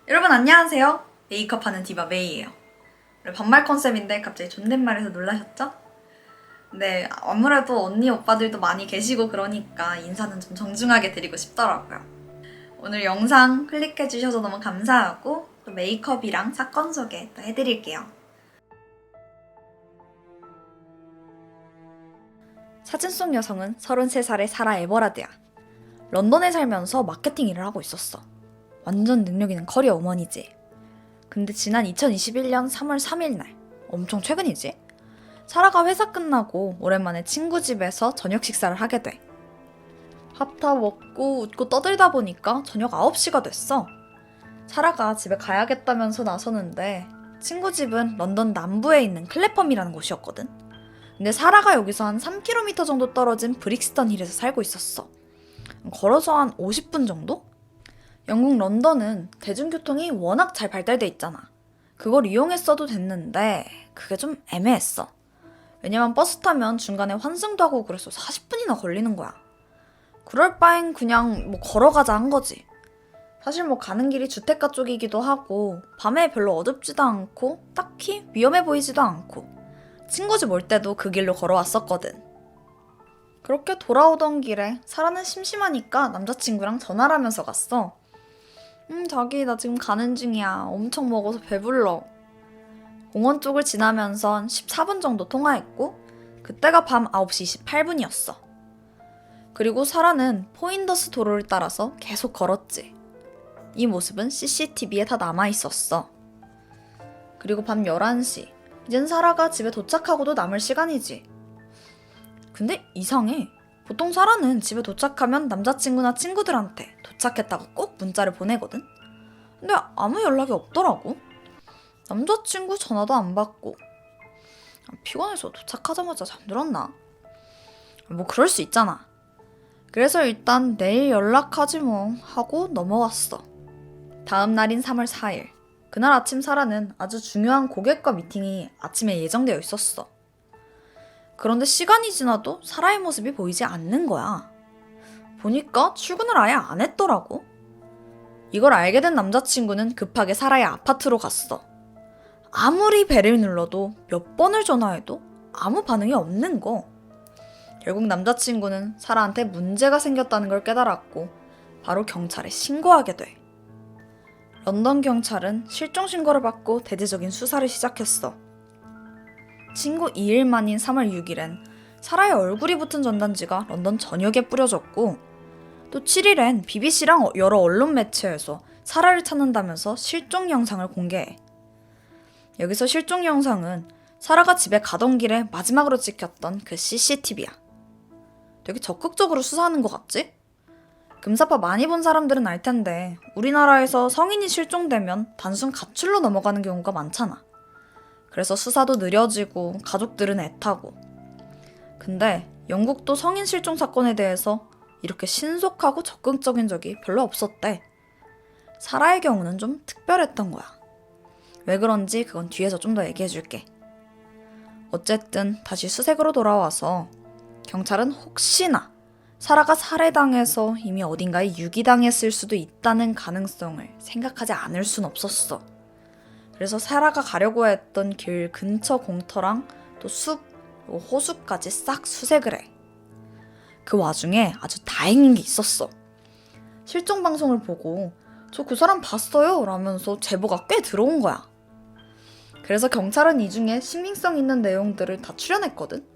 여러분 안녕하세요. 메이크업하는 디바 메이예요. 반말 컨셉인데 갑자기 존댓말해서 놀라셨죠? 네, 아무래도 언니 오빠들도 많이 계시고 그러니까 인사는 좀 정중하게 드리고 싶더라고요. 오늘 영상 클릭해주셔서 너무 감사하고 또 메이크업이랑 사건 소개 또 해드릴게요. 사진 속 여성은 33살의 사라 에버라드야. 런던에 살면서 마케팅 일을 하고 있었어. 완전 능력 있는 커리어 우먼이지. 근데 지난 2021년 3월 3일 날, 엄청 최근이지? 사라가 회사 끝나고 오랜만에 친구 집에서 저녁 식사를 하게 돼. 밥 다 먹고 웃고 떠들다 보니까 저녁 9시가 됐어. 사라가 집에 가야겠다면서 나서는데 친구 집은 런던 남부에 있는 클래펌이라는 곳이었거든. 근데 사라가 여기서 한 3km 정도 떨어진 브릭스턴 힐에서 살고 있었어. 걸어서 한 50분 정도? 영국 런던은 대중교통이 워낙 잘 발달돼 있잖아. 그걸 이용했어도 됐는데 그게 좀 애매했어. 왜냐면 버스 타면 중간에 환승도 하고 그래서 40분이나 걸리는 거야. 그럴 바엔 그냥 걸어가자 한 거지. 사실 가는 길이 주택가 쪽이기도 하고 밤에 별로 어둡지도 않고 딱히 위험해 보이지도 않고 친구 집 올 때도 그 길로 걸어왔었거든. 그렇게 돌아오던 길에 사라는 심심하니까 남자친구랑 전화를 하면서 갔어. 자기 나 지금 가는 중이야. 엄청 먹어서 배불러. 공원 쪽을 지나면서 14분 정도 통화했고 그때가 밤 9시 28분이었어. 그리고 사라는 포인더스 도로를 따라서 계속 걸었지. 이 모습은 CCTV에 다 남아있었어. 그리고 밤 11시. 이젠 사라가 집에 도착하고도 남을 시간이지. 근데 이상해. 보통 사라는 집에 도착하면 남자친구나 친구들한테 도착했다고 꼭 문자를 보내거든? 근데 아무 연락이 없더라고. 남자친구 전화도 안 받고. 피곤해서 도착하자마자 잠들었나? 그럴 수 있잖아. 그래서 일단 내일 연락하지 하고 넘어갔어. 다음 날인 3월 4일. 그날 아침 사라는 아주 중요한 고객과 미팅이 아침에 예정되어 있었어. 그런데 시간이 지나도 사라의 모습이 보이지 않는 거야. 보니까 출근을 아예 안 했더라고. 이걸 알게 된 남자친구는 급하게 사라의 아파트로 갔어. 아무리 벨을 눌러도 몇 번을 전화해도 아무 반응이 없는 거. 결국 남자친구는 사라한테 문제가 생겼다는 걸 깨달았고 바로 경찰에 신고하게 돼. 런던 경찰은 실종 신고를 받고 대대적인 수사를 시작했어. 친구 2일 만인 3월 6일엔 사라의 얼굴이 붙은 전단지가 런던 전역에 뿌려졌고 또 7일엔 BBC랑 여러 언론 매체에서 사라를 찾는다면서 실종 영상을 공개해. 여기서 실종 영상은 사라가 집에 가던 길에 마지막으로 찍혔던 그 CCTV야. 되게 적극적으로 수사하는 것 같지? 금사파 많이 본 사람들은 알 텐데 우리나라에서 성인이 실종되면 단순 가출로 넘어가는 경우가 많잖아. 그래서 수사도 느려지고 가족들은 애타고. 근데 영국도 성인 실종 사건에 대해서 이렇게 신속하고 적극적인 적이 별로 없었대. 사라의 경우는 좀 특별했던 거야. 왜 그런지 그건 뒤에서 좀 더 얘기해줄게. 어쨌든 다시 수색으로 돌아와서 경찰은 혹시나 사라가 살해당해서 이미 어딘가에 유기당했을 수도 있다는 가능성을 생각하지 않을 순 없었어. 그래서 사라가 가려고 했던 길 근처 공터랑 또 숲, 호수까지 싹 수색을 해. 그 와중에 아주 다행인 게 있었어. 실종 방송을 보고 저 그 사람 봤어요 라면서 제보가 꽤 들어온 거야. 그래서 경찰은 이 중에 신빙성 있는 내용들을 다 추려냈거든.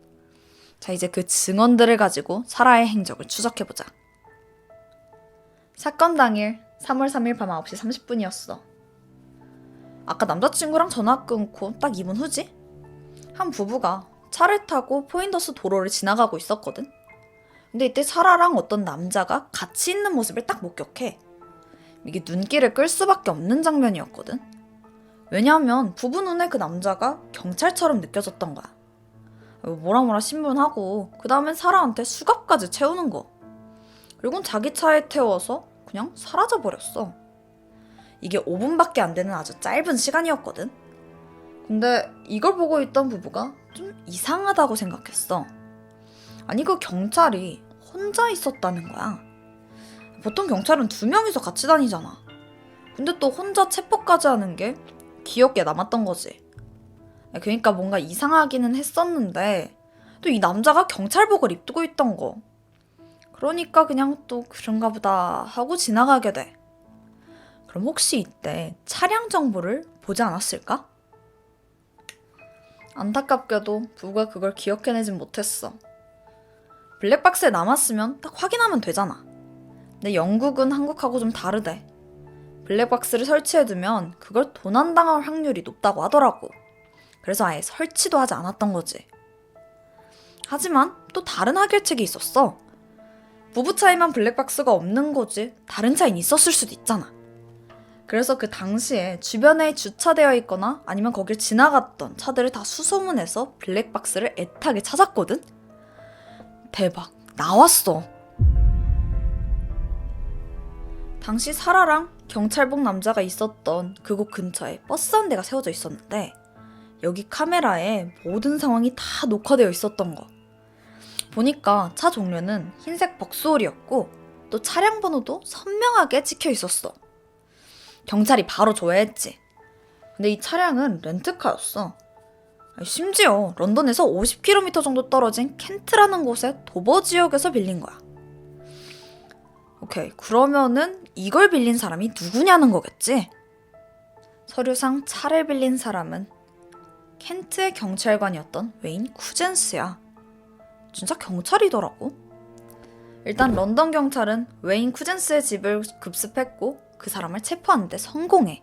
자, 이제 그 증언들을 가지고 사라의 행적을 추적해보자. 사건 당일 3월 3일 밤 9시 30분이었어. 아까 남자친구랑 전화 끊고 딱 2분 후지? 한 부부가 차를 타고 포인더스 도로를 지나가고 있었거든. 근데 이때 사라랑 어떤 남자가 같이 있는 모습을 딱 목격해. 이게 눈길을 끌 수밖에 없는 장면이었거든. 왜냐하면 부부 눈에 그 남자가 경찰처럼 느껴졌던 거야. 뭐라 신문하고 그 다음엔 사라한테 수갑까지 채우는 거. 그리고 자기 차에 태워서 그냥 사라져버렸어. 이게 5분밖에 안 되는 아주 짧은 시간이었거든. 근데 이걸 보고 있던 부부가 좀 이상하다고 생각했어. 아니 그 경찰이 혼자 있었다는 거야. 보통 경찰은 2명이서 같이 다니잖아. 근데 또 혼자 체포까지 하는 게 기억에 남았던 거지. 그러니까 뭔가 이상하기는 했었는데 또 이 남자가 경찰복을 입고 있던 거. 그러니까 그냥 또 그런가 보다 하고 지나가게 돼. 그럼 혹시 이때 차량 정보를 보지 않았을까? 안타깝게도 부부가 그걸 기억해내진 못했어. 블랙박스에 남았으면 딱 확인하면 되잖아. 근데 영국은 한국하고 좀 다르대. 블랙박스를 설치해두면 그걸 도난당할 확률이 높다고 하더라고. 그래서 아예 설치도 하지 않았던 거지. 하지만 또 다른 해결책이 있었어. 부부 차에만 블랙박스가 없는 거지 다른 차엔 있었을 수도 있잖아. 그래서 그 당시에 주변에 주차되어 있거나 아니면 거길 지나갔던 차들을 다 수소문해서 블랙박스를 애타게 찾았거든? 대박, 나왔어. 당시 사라랑 경찰복 남자가 있었던 그곳 근처에 버스 한 대가 세워져 있었는데 여기 카메라에 모든 상황이 다 녹화되어 있었던 거. 보니까 차 종류는 흰색 벅소울이었고 또 차량 번호도 선명하게 찍혀 있었어. 경찰이 바로 조회했지. 근데 이 차량은 렌트카였어. 심지어 런던에서 50km 정도 떨어진 켄트라는 곳의 도버 지역에서 빌린 거야. 오케이, 그러면은 이걸 빌린 사람이 누구냐는 거겠지? 서류상 차를 빌린 사람은 켄트의 경찰관이었던 웨인 쿠젠스야. 진짜 경찰이더라고. 일단 런던 경찰은 웨인 쿠젠스의 집을 급습했고 그 사람을 체포하는데 성공해.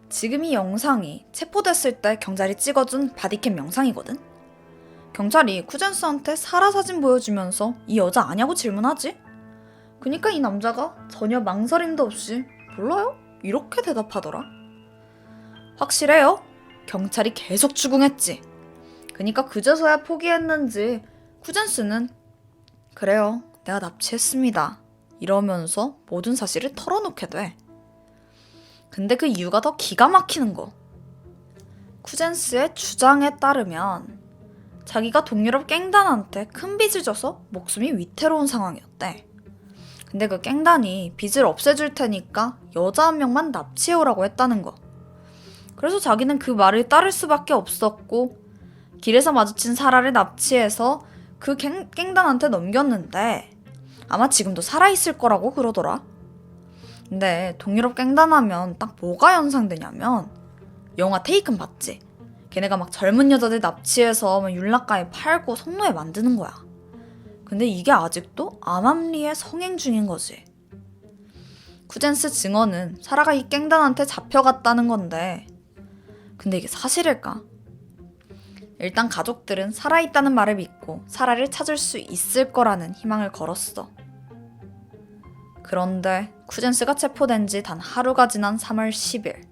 지금 이 영상이 체포됐을 때 경찰이 찍어준 바디캠 영상이거든? 경찰이 쿠젠스한테 사라 사진 보여주면서 이 여자 아냐고 질문하지? 그니까 이 남자가 전혀 망설임도 없이 몰라요? 이렇게 대답하더라. 확실해요? 경찰이 계속 추궁했지. 그니까 그제서야 포기했는지 쿠젠스는 그래요, 내가 납치했습니다 이러면서 모든 사실을 털어놓게 돼. 근데 그 이유가 더 기가 막히는 거. 쿠젠스의 주장에 따르면 자기가 동유럽 갱단한테 큰 빚을 져서 목숨이 위태로운 상황이었대. 근데 그 갱단이 빚을 없애줄 테니까 여자 한 명만 납치해오라고 했다는 거. 그래서 자기는 그 말을 따를 수밖에 없었고 길에서 마주친 사라를 납치해서 그 갱단한테 넘겼는데 아마 지금도 살아있을 거라고 그러더라. 근데 동유럽 갱단하면 딱 뭐가 연상되냐면 영화 테이큰 봤지? 걔네가 막 젊은 여자들 납치해서 막 윤락가에 팔고 성노예 만드는 거야. 근데 이게 아직도 암암리에 성행 중인 거지. 쿠젠스 증언은 사라가 이 갱단한테 잡혀갔다는 건데 근데 이게 사실일까? 일단 가족들은 살아있다는 말을 믿고 사라를 찾을 수 있을 거라는 희망을 걸었어. 그런데 쿠젠스가 체포된 지 단 하루가 지난 3월 10일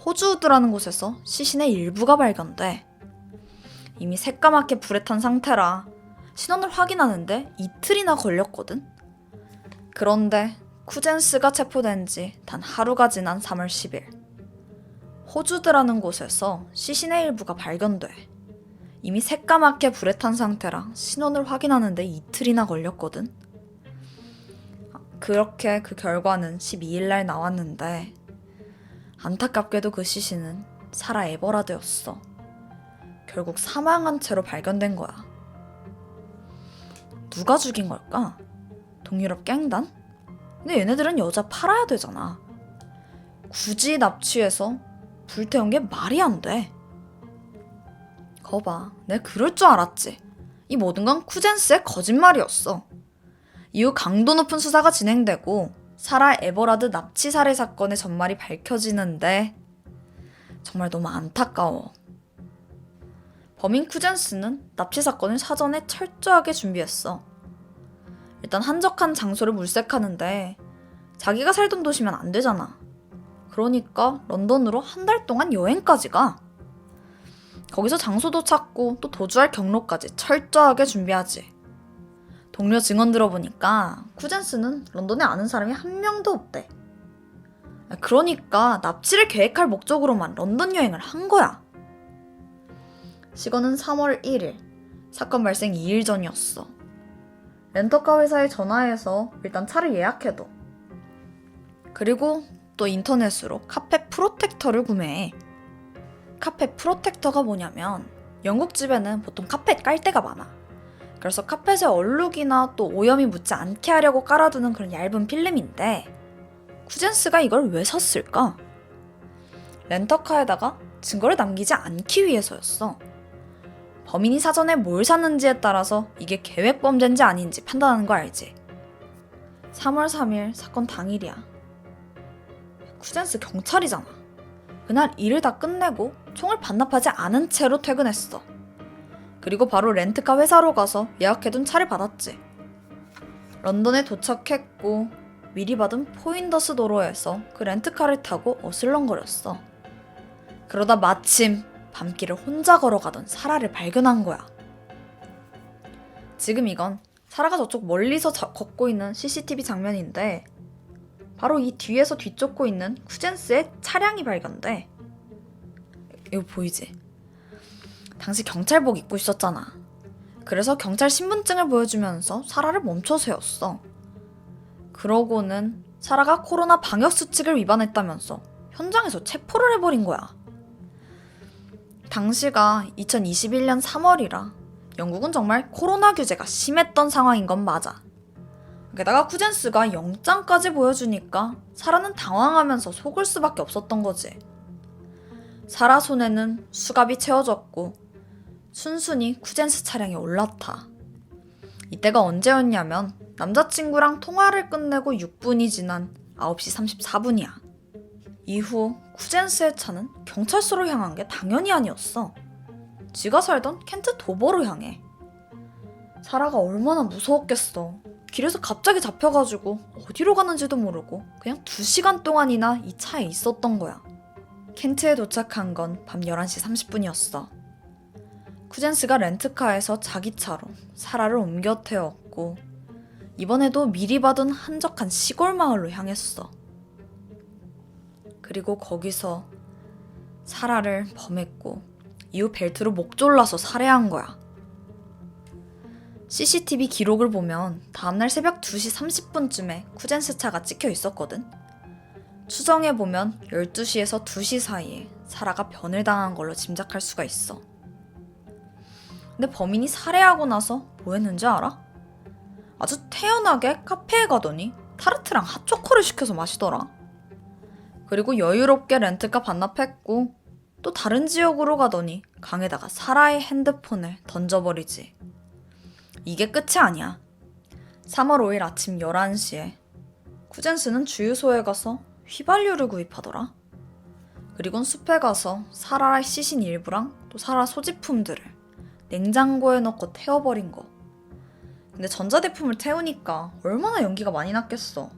호주우드라는 곳에서 시신의 일부가 발견돼. 이미 새까맣게 불에 탄 상태라 신원을 확인하는데 이틀이나 걸렸거든. 그런데 쿠젠스가 체포된 지 단 하루가 지난 3월 10일 호주드라는 곳에서 시신의 일부가 발견돼. 이미 새까맣게 불에 탄 상태라 신원을 확인하는데 이틀이나 걸렸거든. 그렇게 그 결과는 12일날 나왔는데 안타깝게도 그 시신은 사라 에버라드였어. 결국 사망한 채로 발견된 거야. 누가 죽인 걸까? 동유럽 갱단? 근데 얘네들은 여자 팔아야 되잖아. 굳이 납치해서 불태운 게 말이 안 돼. 거봐, 내가 그럴 줄 알았지. 이 모든 건 쿠젠스의 거짓말이었어. 이후 강도 높은 수사가 진행되고 사라 에버라드 납치 살해 사건의 전말이 밝혀지는데 정말 너무 안타까워. 범인 쿠젠스는 납치 사건을 사전에 철저하게 준비했어. 일단 한적한 장소를 물색하는데 자기가 살던 도시면 안 되잖아. 그러니까 런던으로 한 달 동안 여행까지 가. 거기서 장소도 찾고 또 도주할 경로까지 철저하게 준비하지. 동료 증언 들어보니까 쿠젠스는 런던에 아는 사람이 한 명도 없대. 그러니까 납치를 계획할 목적으로만 런던 여행을 한 거야. 시간은 3월 1일, 사건 발생 2일 전이었어. 렌터카 회사에 전화해서 일단 차를 예약해둬. 그리고 또 인터넷으로 카페 프로텍터를 구매해. 카페 프로텍터가 뭐냐면 영국 집에는 보통 카펫 깔대가 많아. 그래서 카펫에 얼룩이나 또 오염이 묻지 않게 하려고 깔아두는 그런 얇은 필름인데 쿠젠스가 이걸 왜 샀을까? 렌터카에다가 증거를 남기지 않기 위해서였어. 범인이 사전에 뭘 샀는지에 따라서 이게 계획범죄인지 아닌지 판단하는 거 알지? 3월 3일 사건 당일이야. 쿠젠스 경찰이잖아. 그날 일을 다 끝내고 총을 반납하지 않은 채로 퇴근했어. 그리고 바로 렌트카 회사로 가서 예약해둔 차를 받았지. 런던에 도착했고 미리 받은 포인더스 도로에서 그 렌트카를 타고 어슬렁거렸어. 그러다 마침 밤길을 혼자 걸어가던 사라를 발견한 거야. 지금 이건 사라가 저쪽 멀리서 걷고 있는 CCTV 장면인데 바로 이 뒤에서 뒤쫓고 있는 쿠젠스의 차량이 발견돼. 이거 보이지? 당시 경찰복 입고 있었잖아. 그래서 경찰 신분증을 보여주면서 사라를 멈춰 세웠어. 그러고는 사라가 코로나 방역수칙을 위반했다면서 현장에서 체포를 해버린 거야. 당시가 2021년 3월이라 영국은 정말 코로나 규제가 심했던 상황인 건 맞아. 게다가 쿠젠스가 영장까지 보여주니까 사라는 당황하면서 속을 수밖에 없었던 거지. 사라 손에는 수갑이 채워졌고 순순히 쿠젠스 차량에 올라타. 이때가 언제였냐면 남자친구랑 통화를 끝내고 6분이 지난 9시 34분이야. 이후 쿠젠스의 차는 경찰서로 향한 게 당연히 아니었어. 지가 살던 켄트 도버로 향해. 사라가 얼마나 무서웠겠어. 길에서 갑자기 잡혀가지고 어디로 가는지도 모르고 그냥 2시간 동안이나 이 차에 있었던 거야. 켄트에 도착한 건 밤 11시 30분이었어. 쿠젠스가 렌트카에서 자기 차로 사라를 옮겨 태웠고 이번에도 미리 받은 한적한 시골 마을로 향했어. 그리고 거기서 사라를 범했고 이후 벨트로 목 졸라서 살해한 거야. CCTV 기록을 보면 다음날 새벽 2시 30분쯤에 쿠젠스 차가 찍혀 있었거든. 추정해보면 12시에서 2시 사이에 사라가 변을 당한 걸로 짐작할 수가 있어. 근데 범인이 살해하고 나서 뭐 했는지 알아? 아주 태연하게 카페에 가더니 타르트랑 핫초코를 시켜서 마시더라. 그리고 여유롭게 렌트카 반납했고 또 다른 지역으로 가더니 강에다가 사라의 핸드폰을 던져버리지. 이게 끝이 아니야. 3월 5일 아침 11시에 쿠젠스는 주유소에 가서 휘발유를 구입하더라. 그리고는 숲에 가서 사라의 시신 일부랑 또 사라 소지품들을 냉장고에 넣고 태워버린 거. 근데 전자제품을 태우니까 얼마나 연기가 많이 났겠어.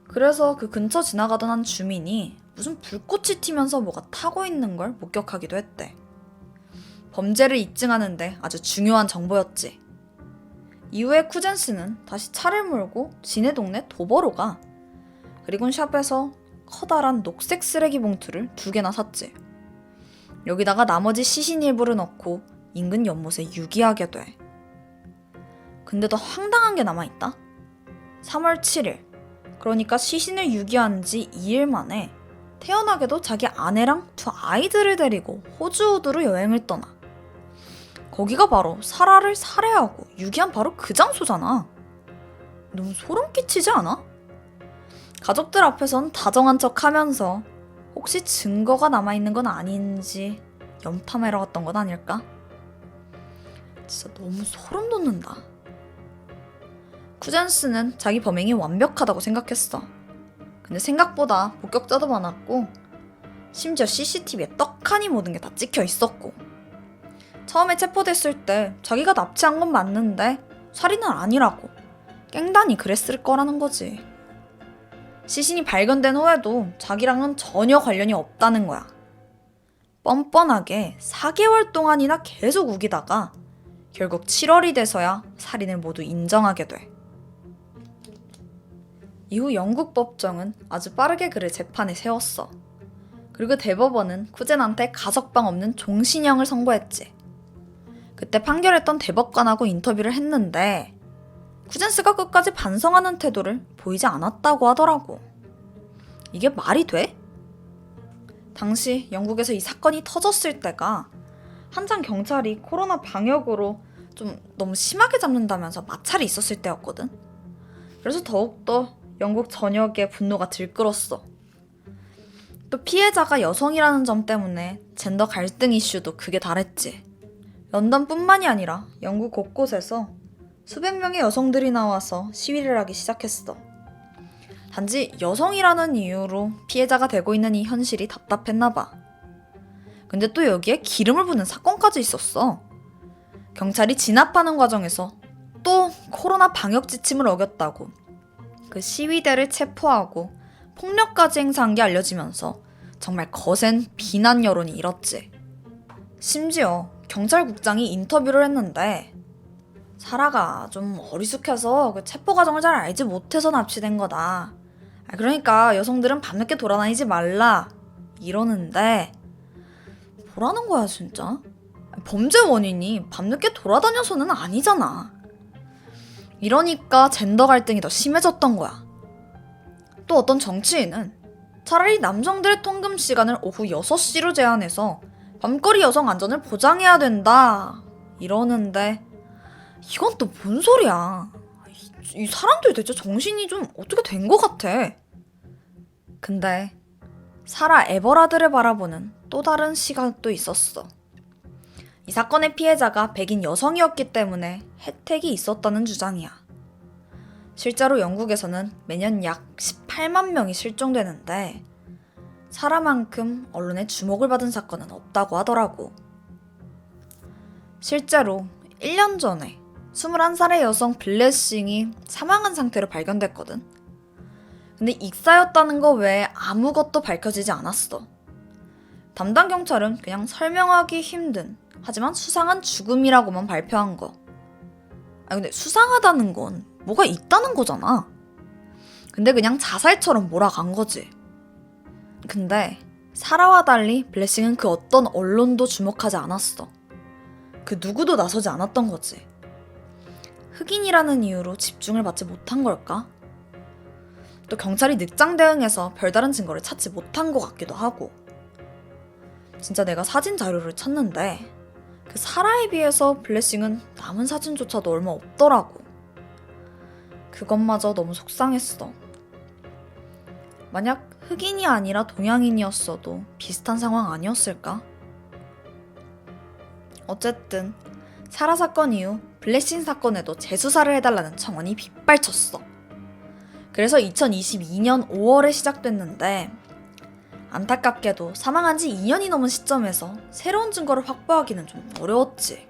그래서 그 근처 지나가던 한 주민이 무슨 불꽃이 튀면서 뭐가 타고 있는 걸 목격하기도 했대. 범죄를 입증하는데 아주 중요한 정보였지. 이후에 쿠젠스는 다시 차를 몰고 지네 동네 도버로 가. 그리고는 샵에서 커다란 녹색 쓰레기 봉투를 2개나 샀지. 여기다가 나머지 시신 일부를 넣고 인근 연못에 유기하게 돼. 근데 더 황당한 게 남아있다. 3월 7일, 그러니까 시신을 유기한 지 2일 만에 태연하게도 자기 아내랑 2 아이들을 데리고 호주 우드로 여행을 떠나. 거기가 바로 사라를 살해하고 유기한 바로 그 장소잖아. 너무 소름 끼치지 않아? 가족들 앞에선 다정한 척 하면서 혹시 증거가 남아있는 건 아닌지 염탐하러 갔던 건 아닐까? 진짜 너무 소름 돋는다. 쿠젠스는 자기 범행이 완벽하다고 생각했어. 근데 생각보다 목격자도 많았고 심지어 CCTV에 떡하니 모든 게 다 찍혀 있었고 처음에 체포됐을 때 자기가 납치한 건 맞는데 살인은 아니라고 깽단이 그랬을 거라는 거지. 시신이 발견된 후에도 자기랑은 전혀 관련이 없다는 거야. 뻔뻔하게 4개월 동안이나 계속 우기다가 결국 7월이 돼서야 살인을 모두 인정하게 돼. 이후 영국 법정은 아주 빠르게 그를 재판에 세웠어. 그리고 대법원은 쿠젠한테 가석방 없는 종신형을 선고했지. 그때 판결했던 대법관하고 인터뷰를 했는데 쿠젠스가 끝까지 반성하는 태도를 보이지 않았다고 하더라고. 이게 말이 돼? 당시 영국에서 이 사건이 터졌을 때가 한창 경찰이 코로나 방역으로 좀 너무 심하게 잡는다면서 마찰이 있었을 때였거든. 그래서 더욱더 영국 전역에 분노가 들끓었어. 또 피해자가 여성이라는 점 때문에 젠더 갈등 이슈도 극에 달했지. 런던뿐만이 아니라 영국 곳곳에서 수백 명의 여성들이 나와서 시위를 하기 시작했어. 단지 여성이라는 이유로 피해자가 되고 있는 이 현실이 답답했나 봐. 근데 또 여기에 기름을 부는 사건까지 있었어. 경찰이 진압하는 과정에서 또 코로나 방역 지침을 어겼다고 그 시위대를 체포하고 폭력까지 행사한 게 알려지면서 정말 거센 비난 여론이 일었지. 심지어 경찰국장이 인터뷰를 했는데 사라가 좀 어리숙해서 그 체포 과정을 잘 알지 못해서 납치된 거다. 그러니까 여성들은 밤늦게 돌아다니지 말라 이러는데 뭐라는 거야 진짜? 범죄 원인이 밤늦게 돌아다녀서는 아니잖아. 이러니까 젠더 갈등이 더 심해졌던 거야. 또 어떤 정치인은 차라리 남성들의 통금 시간을 오후 6시로 제한해서 밤거리 여성 안전을 보장해야 된다 이러는데 이건 또 뭔 소리야. 이 사람들 대체 정신이 좀 어떻게 된 것 같아. 근데 사라 에버라드를 바라보는 또 다른 시각도 있었어. 이 사건의 피해자가 백인 여성이었기 때문에 혜택이 있었다는 주장이야. 실제로 영국에서는 매년 약 18만 명이 실종되는데 사라만큼 언론의 주목을 받은 사건은 없다고 하더라고. 실제로 1년 전에 21살의 여성 블레싱이 사망한 상태로 발견됐거든. 근데 익사였다는 거 외에 아무것도 밝혀지지 않았어. 담당 경찰은 그냥 설명하기 힘든 하지만 수상한 죽음이라고만 발표한 거. 근데 수상하다는 건 뭐가 있다는 거잖아. 근데 그냥 자살처럼 몰아간 거지. 근데 사라와 달리 블레싱은 그 어떤 언론도 주목하지 않았어. 그 누구도 나서지 않았던 거지. 흑인이라는 이유로 집중을 받지 못한 걸까? 또 경찰이 늑장 대응해서 별다른 증거를 찾지 못한 것 같기도 하고. 진짜 내가 사진 자료를 찾는데 그 사라에 비해서 블레싱은 남은 사진조차도 얼마 없더라고. 그것마저 너무 속상했어. 만약 흑인이 아니라 동양인이었어도 비슷한 상황 아니었을까? 어쨌든 사라 사건 이후 블레싱 사건에도 재수사를 해달라는 청원이 빗발쳤어. 그래서 2022년 5월에 시작됐는데 안타깝게도 사망한 지 2년이 넘은 시점에서 새로운 증거를 확보하기는 좀 어려웠지.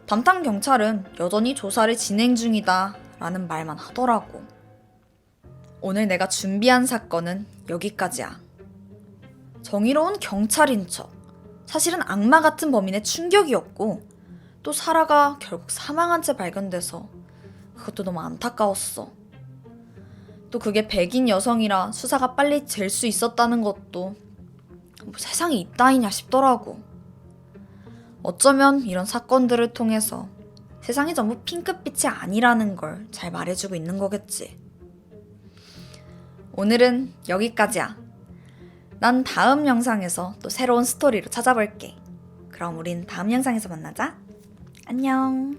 담당 경찰은 여전히 조사를 진행 중이다 라는 말만 하더라고. 오늘 내가 준비한 사건은 여기까지야. 정의로운 경찰인 척, 사실은 악마 같은 범인의 충격이었고 또 사라가 결국 사망한 채 발견돼서 그것도 너무 안타까웠어. 또 그게 백인 여성이라 수사가 빨리 될 수 있었다는 것도 뭐 세상에 이따위냐 싶더라고. 어쩌면 이런 사건들을 통해서 세상이 전부 핑크빛이 아니라는 걸 잘 말해주고 있는 거겠지. 오늘은 여기까지야. 난 다음 영상에서 또 새로운 스토리로 찾아볼게. 그럼 우린 다음 영상에서 만나자. 안녕.